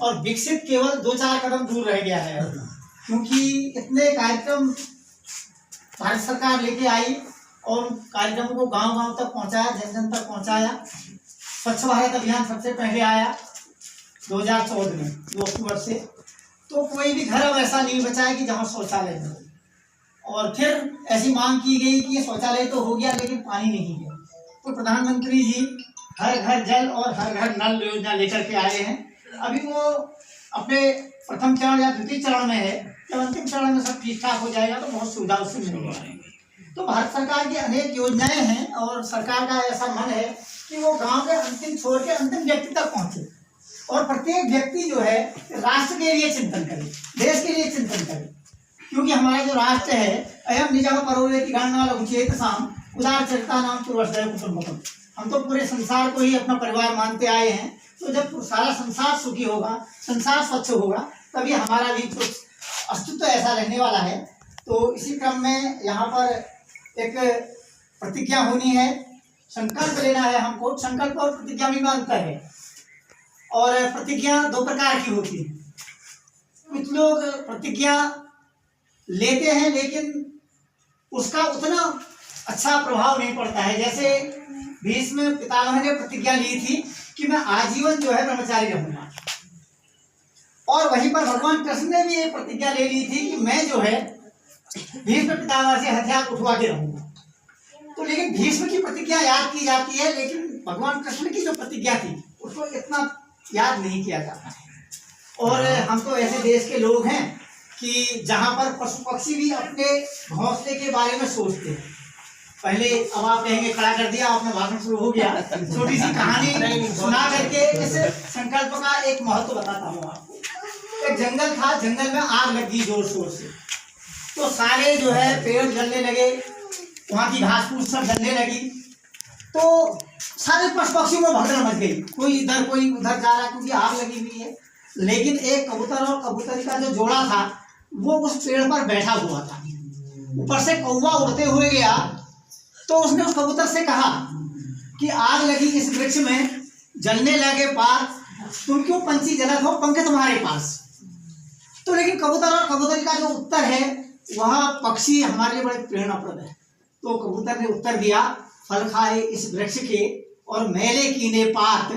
और विकसित केवल 2-4 कदम दूर रह गया है, क्योंकि इतने कार्यक्रम भारत सरकार लेके आई और कार्यक्रम को गांव-गांव तक पहुंचाया, जन-जन तक पहुंचाया। स्वच्छ भारत अभियान सबसे पहले आया 2014 में 2 अक्टूबर से, तो कोई भी घर अब ऐसा नहीं बचा है कि जहाँ शौचालय हो। और फिर ऐसी मांग की गई कि ये शौचालय तो हो गया लेकिन पानी नहीं है, तो प्रधानमंत्री जी हर घर जल और हर घर नल योजना लेकर के आए हैं। अभी वो अपने प्रथम चरण या द्वितीय चरण में है, जब अंतिम चरण में सब ठीक ठाक हो जाएगा तो बहुत सुविधा उससे मिलेगी। तो भारत सरकार की अनेक योजनाएं हैं और सरकार का ऐसा मन है कि वो गांव के अंतिम छोर के अंतिम व्यक्ति तक पहुंचे और प्रत्येक व्यक्ति जो है राष्ट्र के लिए चिंतन करे, देश के लिए चिंतन करे, क्योंकि हमारा जो राष्ट्र है अयम निजः परोवेति गणना लघुचेतसाम उदारचरिता नाम पूर्वस्त्रय कुटुंबकम। हम तो पूरे संसार को ही अपना परिवार मानते आए हैं, तो जब सारा संसार सुखी होगा, संसार स्वच्छ होगा, तभी हमारा भी कुछ अस्तित्व ऐसा रहने वाला है। तो इसी क्रम में यहाँ पर एक प्रतिज्ञा होनी है, संकल्प लेना है हमको। संकल्प और प्रतिज्ञा में अंतर है, और प्रतिज्ञा 2 प्रकार की होती है। कुछ लोग प्रतिज्ञा लेते हैं लेकिन उसका उतना अच्छा प्रभाव नहीं पड़ता है। जैसे भीष्म पितामह ने प्रतिज्ञा ली थी कि मैं आजीवन जो है ब्रह्मचारी रहूंगा, और वहीं पर भगवान कृष्ण ने भी एक प्रतिज्ञा ले ली थी कि मैं जो है भीष्म पितामह से हथियार उठवा के रहूंगा। तो लेकिन भीष्म की प्रतिज्ञा याद की जाती है, लेकिन भगवान कृष्ण की जो प्रतिज्ञा थी उसको इतना याद नहीं किया जाता है। और हम तो ऐसे देश के लोग हैं कि जहाँ पर पशु पक्षी भी अपने घोंसले के बारे में सोचते हैं। पहले अब आप कहेंगे खड़ा कर दिया आपने, भाषण शुरू हो गया। छोटी सी कहानी सुना करके इस संकल्प का एक महत्व बताता हूँ आपको। एक जंगल था, जंगल में आग लगी जोर शोर से, तो सारे जो है पेड़ जलने लगे, वहाँ की घास फूस सब जलने लगी, तो सारे पशु पक्षियों में भगदड़ मच गई, कोई इधर कोई उधर जा रहा क्योंकि आग लगी हुई है। लेकिन एक कबूतर और कबूतरी का जो जोड़ा था वो उस पेड़ पर बैठा हुआ था। ऊपर से कौवा उड़ते हुए गया, तो उसने उस कबूतर से कहा कि आग लगी इस वृक्ष में, जलने लगे पात, तुम क्यों पंछी जलत हो, पंख तुम्हारे पास। तो लेकिन कबूतर और कबूतरी का जो उत्तर है वह पक्षी हमारे लिए बड़े प्रेरणाप्रद है। तो कबूतर ने उत्तर दिया, फल खाए इस वृक्ष के और मेले कीने पात,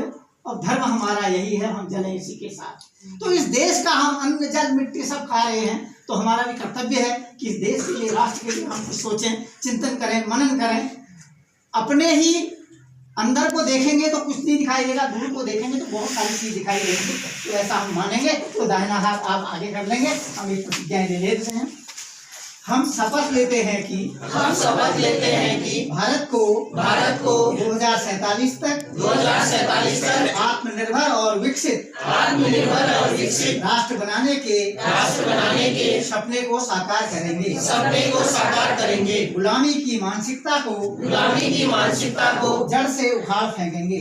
और धर्म हमारा यही है, हम जले इसी के साथ। तो इस देश का हम अन्न जल मिट्टी सब खा रहे हैं, तो हमारा भी कर्तव्य है कि इस देश के लिए, राष्ट्र के लिए हम कुछ सोचें, चिंतन करें, मनन करें। अपने ही अंदर को देखेंगे तो कुछ नहीं दिखाई देगा, दूर को देखेंगे तो बहुत सारी चीज दिखाई देंगी। तो ऐसा हम मानेंगे तो दाहिना हाथ आप आगे कर लेंगे। हम एक प्रतिज्ञा ले लेते हैं। हम शपथ लेते हैं कि भारत को 2047 तक आत्मनिर्भर और विकसित राष्ट्र बनाने के सपने को साकार करेंगे। गुलामी की मानसिकता को जड़ से उखाड़ फेंकेंगे।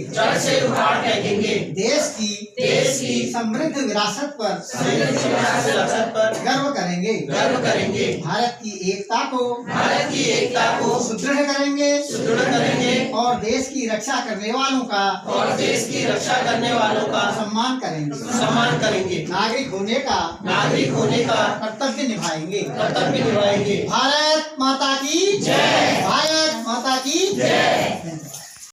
देश की समृद्ध विरासत पर गर्व करेंगे। भारत की एकता को सुदृढ़ करेंगे और देश की रक्षा करने वालों का सम्मान करेंगे। नागरिक होने का कर्तव्य निभाएंगे। भारत माता की जय।